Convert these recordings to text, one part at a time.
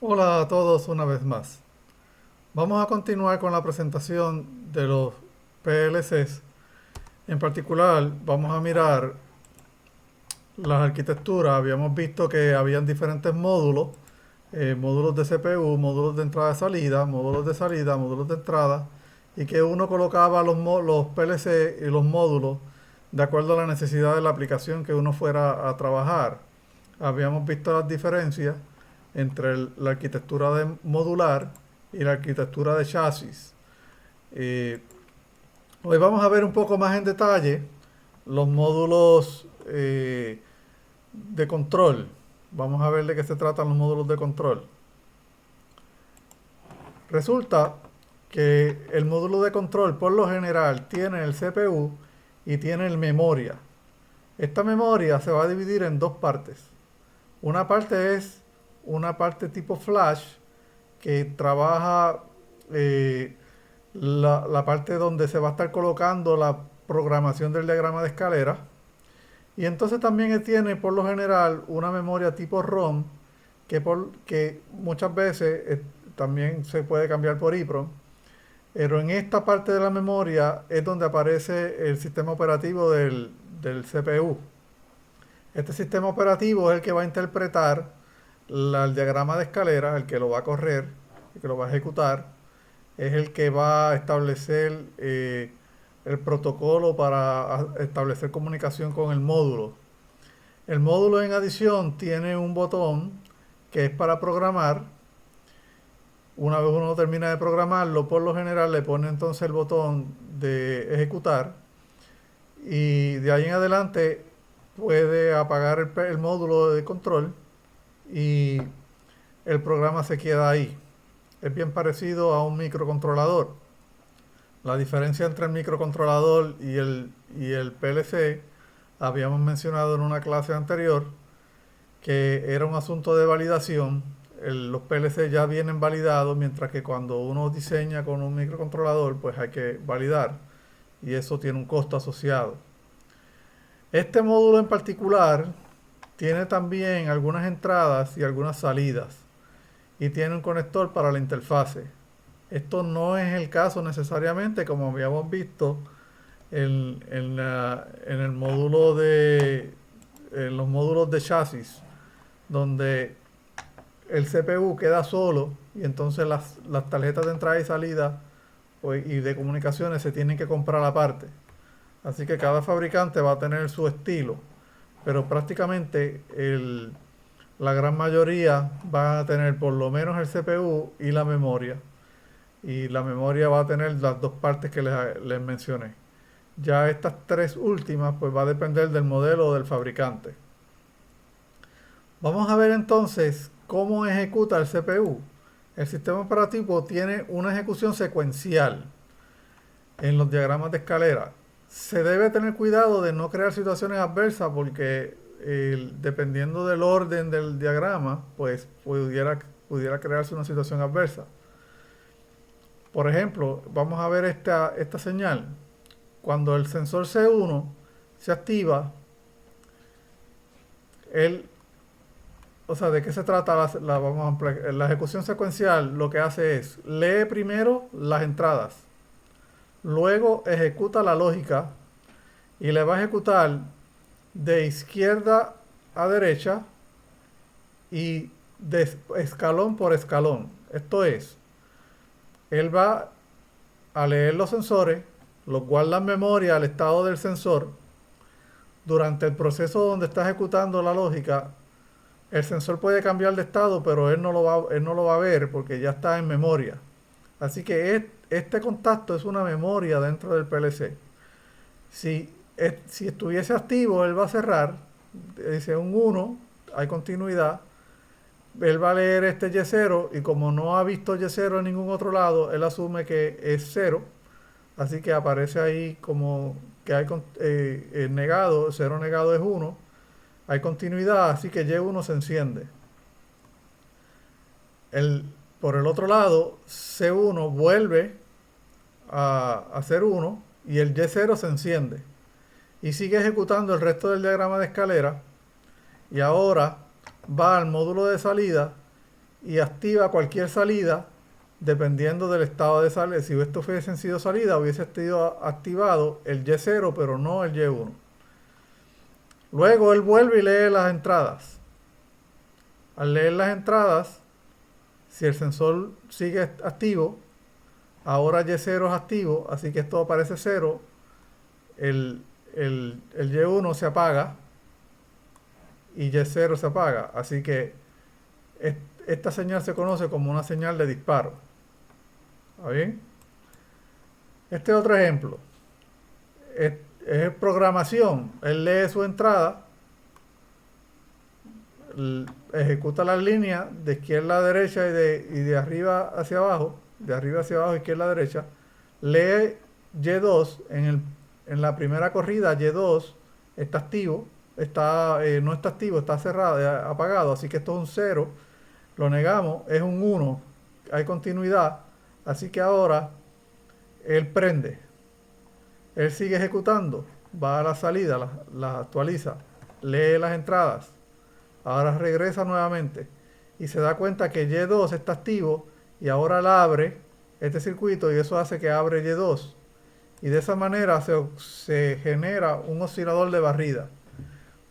Hola a todos una vez más. Vamos a continuar con la presentación de los PLCs. En particular, vamos a mirar las arquitecturas. Habíamos visto que habían diferentes módulos, módulos de CPU, módulos de entrada-salida, módulos de salida, módulos de entrada, y que uno colocaba los PLC y los módulos de acuerdo a la necesidad de la aplicación que uno fuera a trabajar. Habíamos visto las diferencias entre la arquitectura modular y la arquitectura de chasis. Eh, Hoy vamos a ver un poco más en detalle los módulos de control. Vamos a ver de qué se tratan los módulos de control. Resulta que el módulo de control por lo general tiene el CPU y tiene el memoria. Esta memoria se va a dividir en dos partes. Una parte es una parte tipo flash que trabaja la parte donde se va a estar colocando la programación del diagrama de escalera. Y entonces también tiene por lo general una memoria tipo ROM que muchas veces también se puede cambiar por EEPROM. Pero en esta parte de la memoria es donde aparece el sistema operativo del CPU. Este sistema operativo es el que va a interpretar el diagrama de escalera, el que lo va a correr, el que lo va a ejecutar, es el que va a establecer el protocolo para establecer comunicación con el módulo. El módulo en adición tiene un botón que es para programar. Una vez uno termina de programarlo, por lo general le pone entonces el botón de ejecutar y de ahí en adelante puede apagar el módulo de control y el programa se queda ahí. Es bien parecido a un microcontrolador. La diferencia entre el microcontrolador y el PLC habíamos mencionado en una clase anterior que era un asunto de validación. Los PLC ya vienen validados, mientras que cuando uno diseña con un microcontrolador, pues hay que validar y eso tiene un costo asociado. Este módulo en particular tiene también algunas entradas y algunas salidas y tiene un conector para la interfase. Esto no es el caso necesariamente, como habíamos visto en el módulo en los módulos de chasis, donde el CPU queda solo y entonces las tarjetas de entrada y salida pues, y de comunicaciones se tienen que comprar aparte. Así que cada fabricante va a tener su estilo, pero prácticamente la gran mayoría van a tener por lo menos el CPU y la memoria. Y la memoria va a tener las dos partes que les mencioné. Ya estas tres últimas pues va a depender del modelo o del fabricante. Vamos a ver entonces cómo ejecuta el CPU. El sistema operativo tiene una ejecución secuencial en los diagramas de escalera. Se debe tener cuidado de no crear situaciones adversas porque dependiendo del orden del diagrama, pues pudiera crearse una situación adversa. Por ejemplo, vamos a ver esta señal. Cuando el sensor C1 se activa, él, o sea, ¿de qué se trata la ejecución secuencial? Lo que hace es, lee primero las entradas, luego ejecuta la lógica y le va a ejecutar de izquierda a derecha y de escalón por escalón. Esto es, él va a leer los sensores, los guarda en memoria al estado del sensor. Durante el proceso donde está ejecutando la lógica, el sensor puede cambiar de estado, pero él no lo va a ver porque ya está en memoria. Así que este contacto es una memoria dentro del PLC. Si estuviese activo, él va a cerrar, dice un 1, hay continuidad. Él va a leer este Y0 y como no ha visto Y0 en ningún otro lado, él asume que es 0. Así que aparece ahí como que hay negado, 0 negado es 1. Hay continuidad, así que Y1 se enciende. El, por el otro lado, C1 vuelve a ser 1 y el Y0 se enciende. Y sigue ejecutando el resto del diagrama de escalera. Y ahora va al módulo de salida y activa cualquier salida dependiendo del estado de salida. Si esto hubiesen sido salida, hubiese sido activado el Y0, pero no el Y1. Luego él vuelve y lee las entradas. Al leer las entradas, si el sensor sigue activo, ahora Y0 es activo, así que esto aparece 0, el Y1 se apaga y Y0 se apaga. Así que esta señal se conoce como una señal de disparo. ¿Está bien? Este otro ejemplo es programación. Él lee su entrada, ejecuta las líneas de izquierda a derecha y de arriba hacia abajo, izquierda a derecha, lee Y2 en la primera corrida. Y2 está activo, no está activo, está cerrado, apagado, así que esto es un 0, lo negamos, es un 1, hay continuidad, así que ahora él prende, él sigue ejecutando, va a la salida, la actualiza, lee las entradas, ahora regresa nuevamente y se da cuenta que Y2 está activo y ahora la abre este circuito y eso hace que abre Y2 y de esa manera se genera un oscilador de barrida.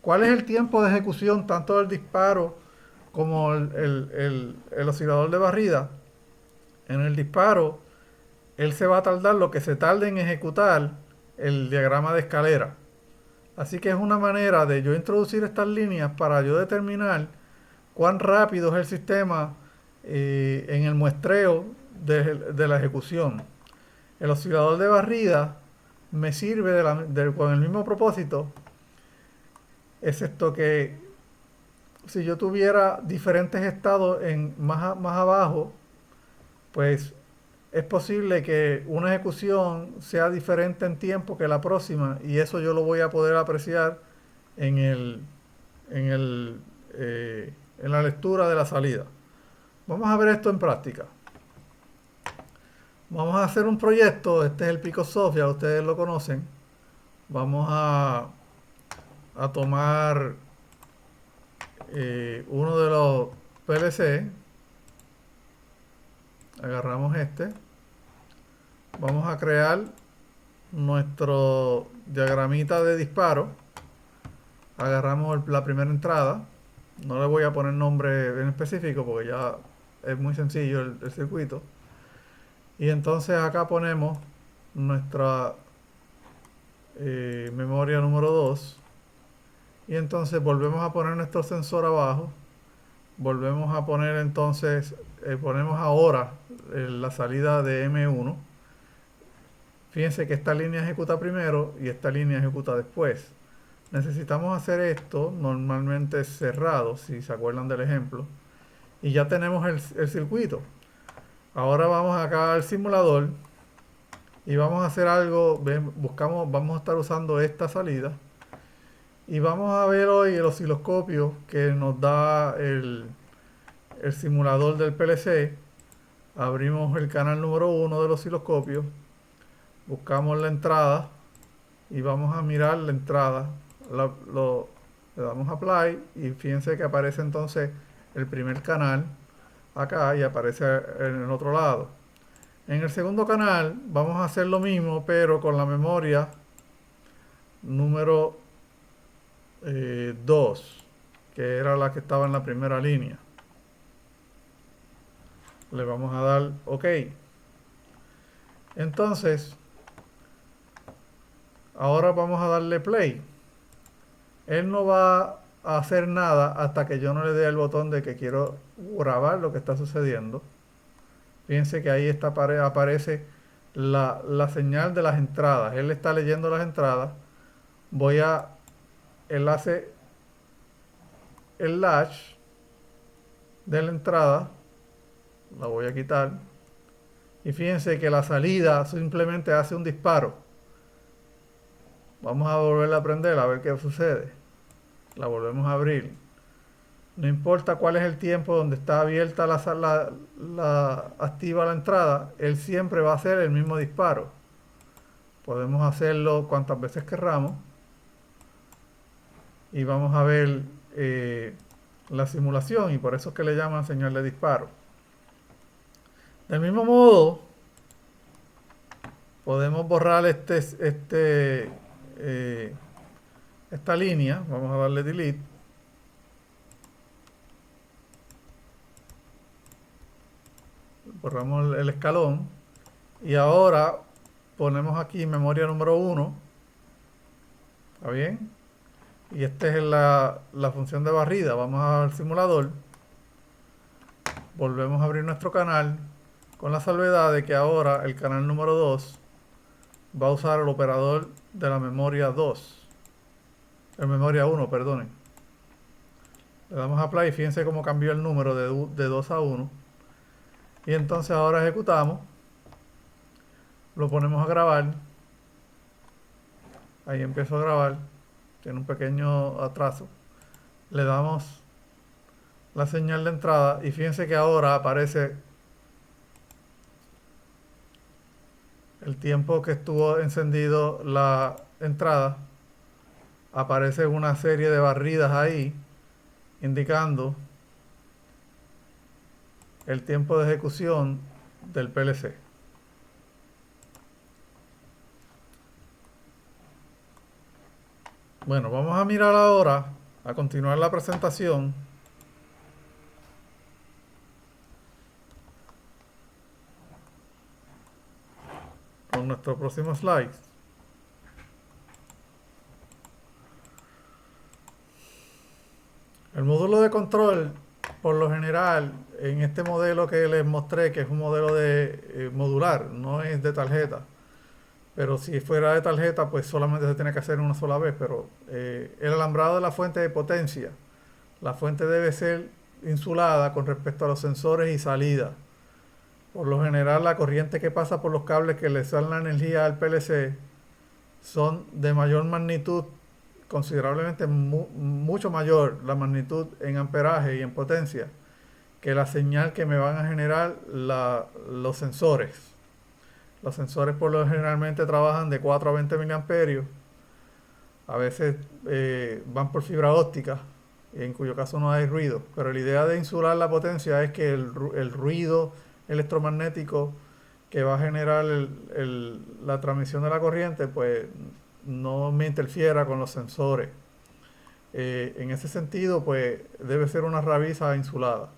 ¿Cuál es el tiempo de ejecución tanto del disparo como el oscilador de barrida? En el disparo él se va a tardar lo que se tarde en ejecutar el diagrama de escalera. Así que es una manera de yo introducir estas líneas para yo determinar cuán rápido es el sistema en el muestreo de la ejecución. El oscilador de barrida me sirve con el mismo propósito, excepto que si yo tuviera diferentes estados más abajo, pues es posible que una ejecución sea diferente en tiempo que la próxima y eso yo lo voy a poder apreciar en en la lectura de la salida. Vamos a ver esto en práctica. Vamos a hacer un proyecto, este es el PicoSoft, ya ustedes lo conocen. Vamos a tomar uno de los PLC, agarramos este, vamos a crear nuestro diagramita de disparo, agarramos la primera entrada, no le voy a poner nombre en específico porque ya es muy sencillo el circuito, y entonces acá ponemos nuestra memoria número 2 y entonces volvemos a poner nuestro sensor abajo, volvemos a poner entonces, ponemos ahora la salida de M1. Fíjense que esta línea ejecuta primero y esta línea ejecuta después. Necesitamos hacer esto normalmente cerrado, si se acuerdan del ejemplo, y ya tenemos el circuito. Ahora vamos acá al simulador y vamos a hacer algo, vamos a estar usando esta salida y vamos a ver hoy el osciloscopio que nos da el simulador del PLC. Abrimos el canal número 1 del osciloscopio, buscamos la entrada y vamos a mirar la entrada, le damos apply y fíjense que aparece entonces el primer canal acá y aparece en el otro lado. En el segundo canal vamos a hacer lo mismo pero con la memoria número 2, que era la que estaba en la primera línea. Le vamos a dar OK. Entonces ahora vamos a darle play. Él no va a hacer nada hasta que yo no le dé el botón de que quiero grabar lo que está sucediendo. Fíjense que ahí aparece la señal de las entradas. Él está leyendo las entradas. Él hace el latch de la entrada. La voy a quitar. Y fíjense que la salida simplemente hace un disparo. Vamos a volverla a prender a ver qué sucede. La volvemos a abrir. No importa cuál es el tiempo donde está abierta activa la entrada, él siempre va a hacer el mismo disparo. Podemos hacerlo cuantas veces querramos. Y vamos a ver la simulación, y por eso es que le llaman señal de disparo. Del mismo modo, podemos borrar esta línea. Vamos a darle delete. Borramos el escalón. Y ahora ponemos aquí memoria número 1. ¿Está bien? Y esta es la función de barrida. Vamos al simulador. Volvemos a abrir nuestro canal, con la salvedad de que ahora el canal número 2 va a usar el operador de la memoria 2. El memoria 1, perdonen. Le damos a play y fíjense cómo cambió el número de 2 a 1. Y entonces ahora ejecutamos. Lo ponemos a grabar. Ahí empiezo a grabar. Tiene un pequeño atraso. Le damos la señal de entrada y fíjense que ahora aparece el tiempo que estuvo encendido la entrada. Aparece una serie de barridas ahí indicando el tiempo de ejecución del PLC. Bueno, vamos a mirar ahora, a continuar la presentación. Con nuestro próximo slide. El módulo de control, por lo general, en este modelo que les mostré, que es un modelo de modular, no es de tarjeta. Pero si fuera de tarjeta, pues solamente se tiene que hacer una sola vez. Pero el alambrado de la fuente de potencia, la fuente debe ser insulada con respecto a los sensores y salida. Por lo general, la corriente que pasa por los cables que le dan la energía al PLC son de mayor magnitud, considerablemente mucho mayor la magnitud en amperaje y en potencia que la señal que me van a generar los sensores. Los sensores por lo generalmente trabajan de 4 a 20 miliamperios. A veces van por fibra óptica, en cuyo caso no hay ruido. Pero la idea de insular la potencia es que el ruido electromagnético que va a generar la transmisión de la corriente, pues no me interfiera con los sensores. En ese sentido, pues debe ser una rabiza insulada.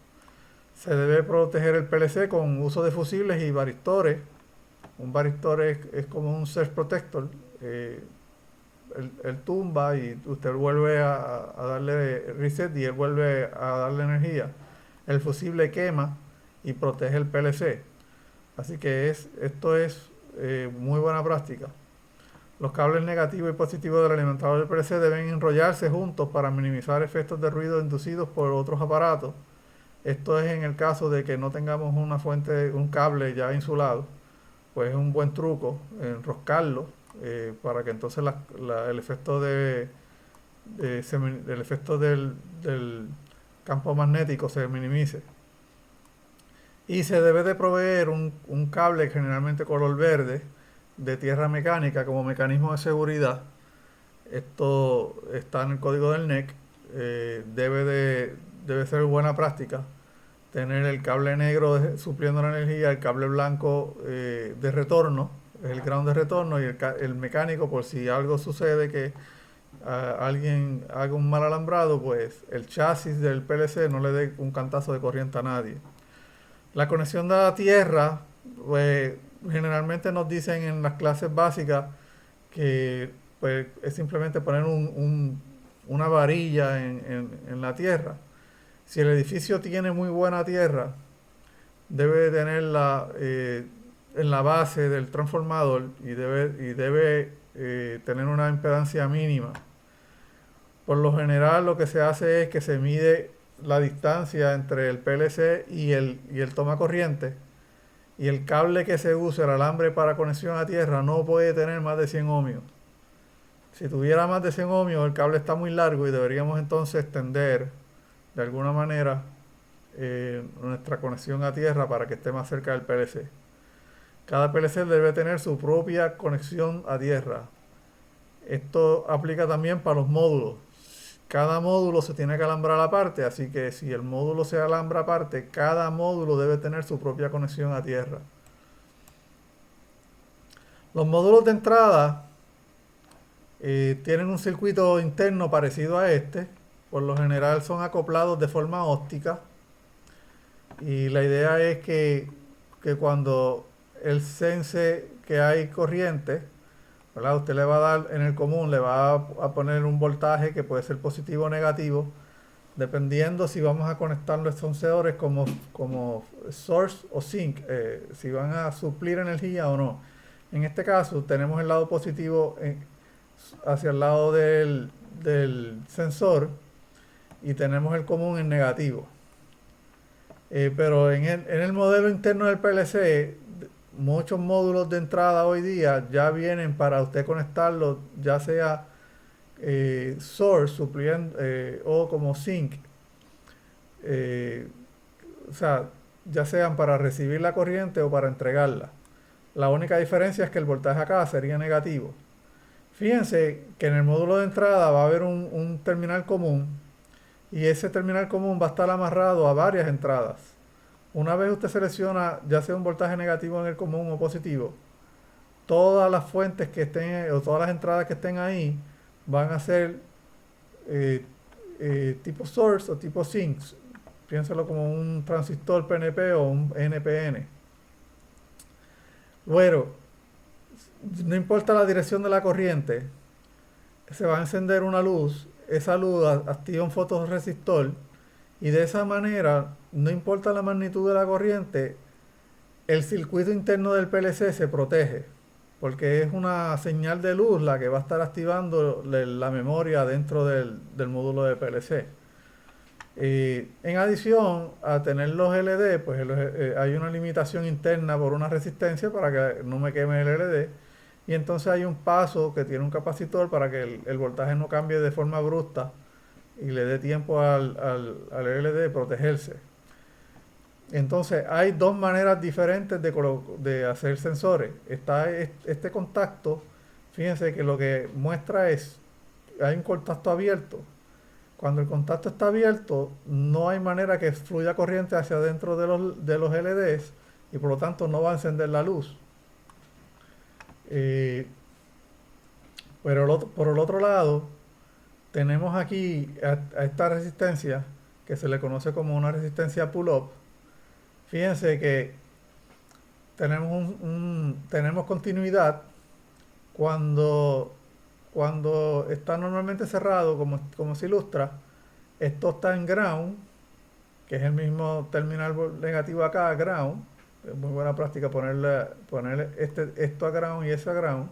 Se debe proteger el PLC con uso de fusibles y varistores. Un varistor es como un surge protector. Él tumba y usted vuelve a darle reset y él vuelve a darle energía. El fusible quema y protege el PLC. Así que esto es muy buena práctica. Los cables negativos y positivos del alimentador del PLC deben enrollarse juntos para minimizar efectos de ruido inducidos por otros aparatos. Esto es en el caso de que no tengamos una fuente, un cable ya insulado. Pues es un buen truco enroscarlo para que entonces el efecto el efecto del campo magnético se minimice. Y se debe de proveer un cable generalmente color verde de tierra mecánica como mecanismo de seguridad. Esto está en el código del NEC. Debe ser buena práctica tener el cable negro supliendo la energía, el cable blanco de retorno, el ground de retorno, y el mecánico, por si algo sucede que alguien haga un mal alambrado, pues el chasis del PLC no le dé un cantazo de corriente a nadie. La conexión de la tierra, pues generalmente nos dicen en las clases básicas que pues, es simplemente poner una varilla en la tierra. Si el edificio tiene muy buena tierra, debe tenerla en la base del transformador y debe tener una impedancia mínima. Por lo general lo que se hace es que se mide la distancia entre el PLC y el toma corriente, y el cable que se use, el alambre para conexión a tierra, no puede tener más de 100 ohmios. Si tuviera más de 100 ohmios, el cable está muy largo y deberíamos entonces extender de alguna manera nuestra conexión a tierra para que esté más cerca del PLC. Cada PLC debe tener su propia conexión a tierra. Esto aplica también para los módulos. cada módulo se tiene que alambrar aparte, así que si el módulo se alambra aparte, cada módulo debe tener su propia conexión a tierra. Los módulos de entrada tienen un circuito interno parecido a este. Por lo general son acoplados de forma óptica. Y la idea es que cuando él sense que hay corriente, ¿verdad? Usted le va a dar en el común, le va a poner un voltaje que puede ser positivo o negativo, dependiendo si vamos a conectar los sensores como source o sink, si van a suplir energía o no. En este caso tenemos el lado positivo hacia el lado del sensor y tenemos el común en negativo. Pero en el modelo interno del PLC, muchos módulos de entrada hoy día ya vienen para usted conectarlos, ya sea source supliendo, o como sink, o sea, ya sean para recibir la corriente o para entregarla. La única diferencia es que el voltaje acá sería negativo. Fíjense que en el módulo de entrada va a haber un terminal común y ese terminal común va a estar amarrado a varias entradas. Una vez usted selecciona ya sea un voltaje negativo en el común o positivo, todas las fuentes que estén o todas las entradas que estén ahí van a ser tipo source o tipo sinks. Piénselo como un transistor PNP o un NPN. Luego, no importa la dirección de la corriente, se va a encender una luz, esa luz activa un fotorresistor y de esa manera, no importa la magnitud de la corriente, el circuito interno del PLC se protege, porque es una señal de luz la que va a estar activando la memoria dentro del módulo de PLC. En adición a tener los LED, pues hay una limitación interna por una resistencia para que no me queme el LED. Y entonces hay un paso que tiene un capacitor para que el voltaje no cambie de forma brusca y le dé tiempo al LED protegerse. Entonces hay dos maneras diferentes de hacer sensores. Está este contacto, fíjense que lo que muestra es, hay un contacto abierto. Cuando el contacto está abierto, no hay manera que fluya corriente hacia adentro de los LEDs y por lo tanto no va a encender la luz. Pero por el otro lado, tenemos aquí a esta resistencia que se le conoce como una resistencia pull-up. Fíjense que tenemos continuidad cuando está normalmente cerrado, como se ilustra. Esto está en ground, que es el mismo terminal negativo acá, ground. Es muy buena práctica ponerle esto a ground y eso a ground.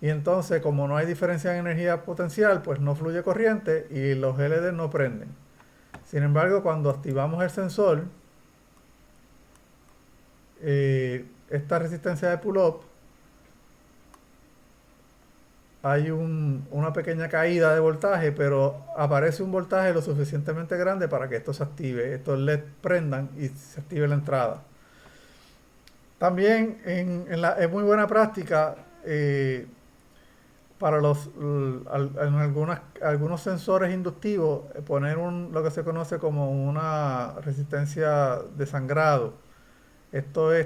Y entonces, como no hay diferencia en energía potencial, pues no fluye corriente y los LEDs no prenden. Sin embargo, cuando activamos el sensor, esta resistencia de pull-up, hay una pequeña caída de voltaje, pero aparece un voltaje lo suficientemente grande para que esto se active, estos LED prendan y se active la entrada. También es muy buena práctica para algunos sensores inductivos poner lo que se conoce como una resistencia de sangrado. Esto es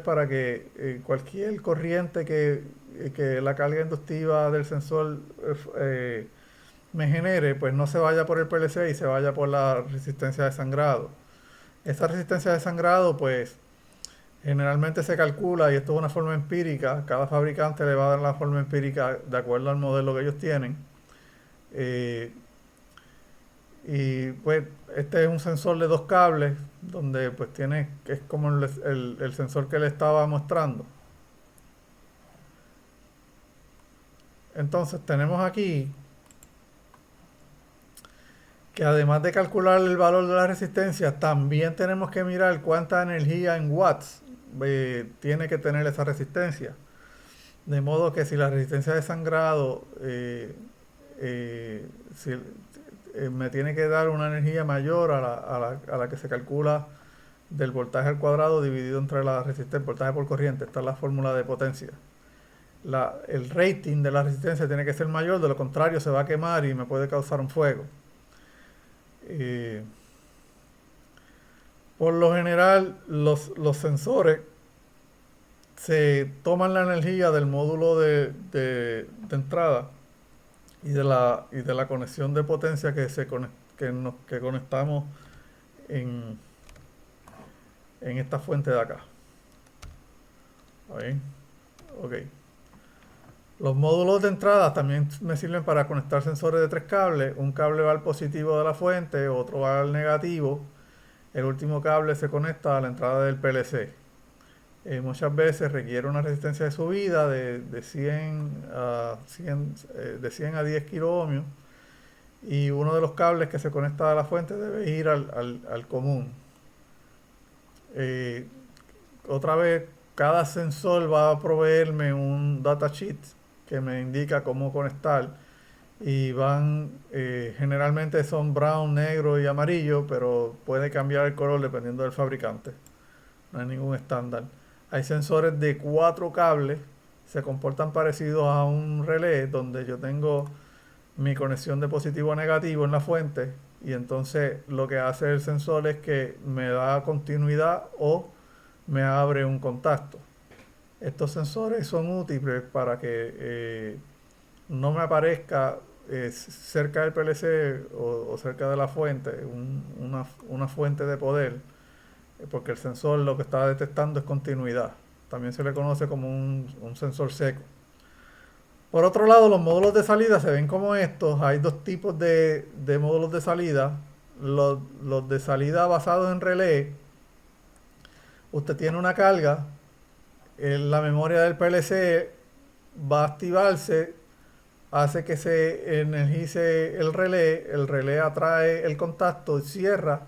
para que cualquier corriente que la carga inductiva del sensor me genere, pues no se vaya por el PLC y se vaya por la resistencia de sangrado. Esa resistencia de sangrado, pues, generalmente se calcula, y esto es una forma empírica, cada fabricante le va a dar la forma empírica de acuerdo al modelo que ellos tienen. Y pues este es un sensor de 2 cables, donde pues es como el sensor que le estaba mostrando. Entonces tenemos aquí que además de calcular el valor de la resistencia, también tenemos que mirar cuánta energía en watts tiene que tener esa resistencia. De modo que si la resistencia de sangrado me tiene que dar una energía mayor a la que se calcula del voltaje al cuadrado dividido entre la resistencia, voltaje por corriente. Esta es la fórmula de potencia. el rating de la resistencia tiene que ser mayor, de lo contrario se va a quemar y me puede causar un fuego. Eh, por lo general, los sensores se toman la energía del módulo de entrada y de la conexión de potencia que conectamos en, en esta fuente de acá. ¿Ahí? Ok. Los módulos de entrada también me sirven para conectar sensores de tres cables. Un cable va al positivo de la fuente, otro va al negativo. El último cable se conecta a la entrada del PLC. Muchas veces requiere una resistencia de subida de 100 a 100, de 100 a 10 kilo ohmios, y uno de los cables que se conecta a la fuente debe ir al común. Eh, Otra vez, cada sensor va a proveerme un datasheet que me indica cómo conectar, y generalmente son brown, negro y amarillo, pero puede cambiar el color dependiendo del fabricante. No hay ningún estándar. Hay sensores de 4 cables, se comportan parecidos a un relé, donde yo tengo mi conexión de positivo a negativo en la fuente, y entonces lo que hace el sensor es que me da continuidad o me abre un contacto. Estos sensores son útiles para que no me aparezca cerca del PLC o cerca de la fuente una fuente de poder, porque el sensor lo que está detectando es continuidad. También se le conoce como un sensor seco. Por otro lado, los módulos de salida se ven como estos. Hay dos tipos de módulos de salida. Los de salida basados en relé, usted tiene una carga, la memoria del PLC va a activarse, hace que se energice el relé atrae el contacto, cierra,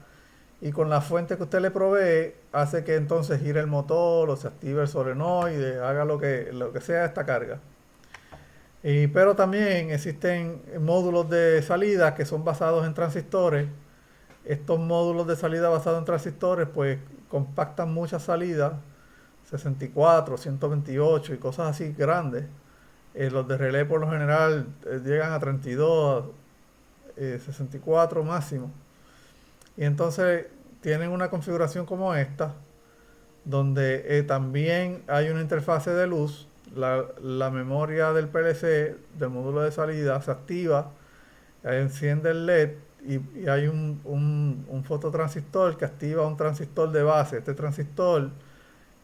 y con la fuente que usted le provee hace que entonces gire el motor o se active el solenoide, haga lo que sea esta carga. Pero también existen módulos de salida que son basados en transistores. Estos módulos de salida basados en transistores pues compactan muchas salidas, 64, 128 y cosas así grandes. Los de relé por lo general llegan a 32, 64 máximo. Y entonces tienen una configuración como esta, donde también hay una interfase de luz. La memoria del PLC, del módulo de salida, se activa, enciende el LED, y hay un fototransistor que activa un transistor de base. Este transistor,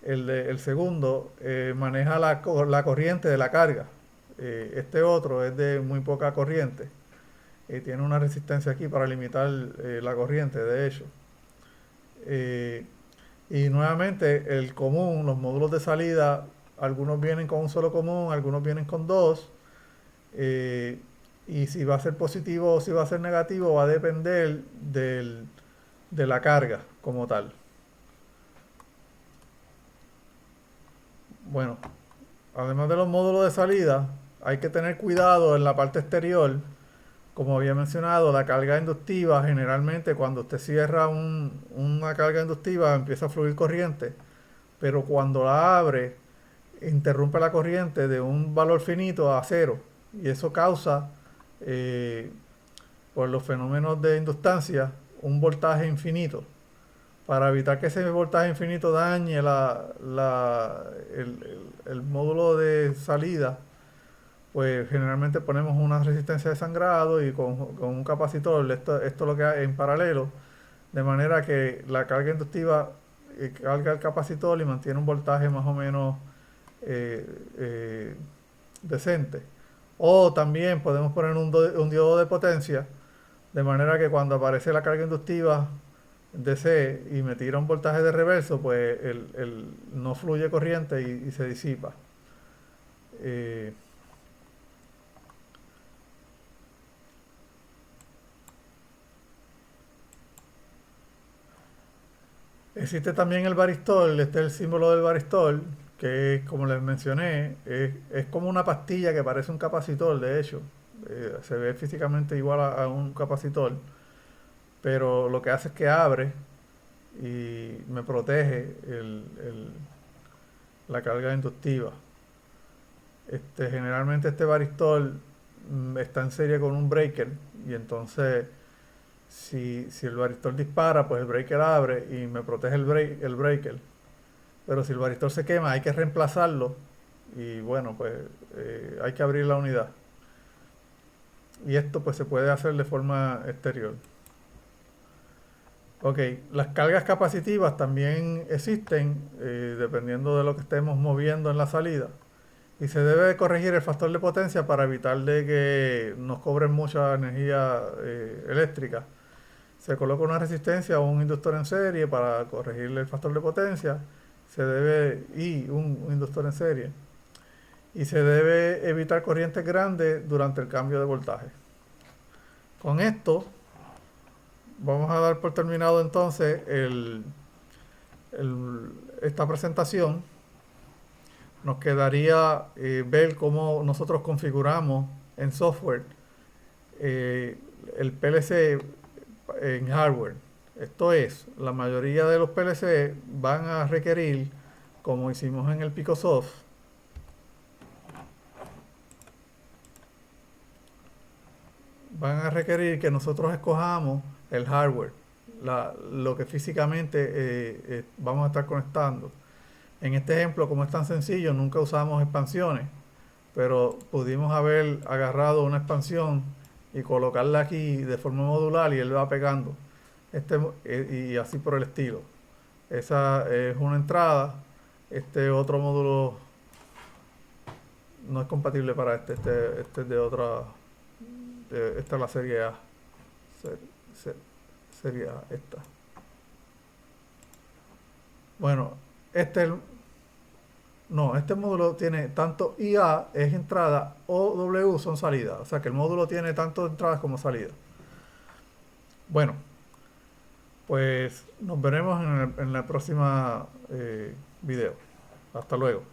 el segundo, maneja la corriente de la carga. Este otro es de muy poca corriente. Tiene una resistencia aquí para limitar la corriente, de hecho. Eh, y nuevamente, el común, los módulos de salida, algunos vienen con un solo común, algunos vienen con dos. eh, y si va a ser positivo o si va a ser negativo va a depender de la carga como tal. Bueno, además de los módulos de salida, hay que tener cuidado en la parte exterior. Como había mencionado, la carga inductiva, generalmente cuando usted cierra una carga inductiva empieza a fluir corriente, pero cuando la abre interrumpe la corriente de un valor finito a cero, y eso causa, eh, por los fenómenos de inductancia, un voltaje infinito. Para evitar que ese voltaje infinito dañe el módulo de salida, pues generalmente ponemos una resistencia de sangrado y con un capacitor, esto lo que hay en paralelo, de manera que la carga inductiva carga el capacitor y mantiene un voltaje más o menos eh, eh, decente. O también podemos poner un diodo de potencia, de manera que cuando aparece la carga inductiva DC y me tira un voltaje de reverso, pues no fluye corriente y se disipa. Eh, Existe también el varistol. Este es el símbolo del varistol, que es, como les mencioné, es como una pastilla que parece un capacitor, de hecho. Se ve físicamente igual a un capacitor, pero lo que hace es que abre y me protege la carga inductiva. Generalmente este varistol está en serie con un breaker y entonces si el varistol dispara, pues el breaker abre y me protege el breaker. Pero si el varistol se quema, hay que reemplazarlo y bueno, pues hay que abrir la unidad. Y esto pues se puede hacer de forma exterior. Ok, las cargas capacitivas también existen dependiendo de lo que estemos moviendo en la salida. Y se debe corregir el factor de potencia para evitar de que nos cobren mucha energía eléctrica. Se coloca una resistencia o un inductor en serie para corregir el factor de potencia. Un inductor en serie. Y se debe evitar corrientes grandes durante el cambio de voltaje. Con esto vamos a dar por terminado entonces esta presentación. Nos quedaría ver cómo nosotros configuramos en software el PLC en hardware. Esto es, la mayoría de los PLC van a requerir, como hicimos en el PicoSoft, van a requerir que nosotros escojamos el hardware, lo que físicamente vamos a estar conectando. En este ejemplo, como es tan sencillo, nunca usamos expansiones, pero pudimos haber agarrado una expansión y colocarla aquí de forma modular y él va pegando. Y así por el estilo. Esa es una entrada. Este otro módulo no es compatible para este es de otra. Esta es la serie A. Serie A, esta. Bueno, este módulo tiene tanto IA es entrada o W son salidas. O sea que el módulo tiene tanto entradas como salidas. Bueno, pues nos veremos en la próxima video. Hasta luego.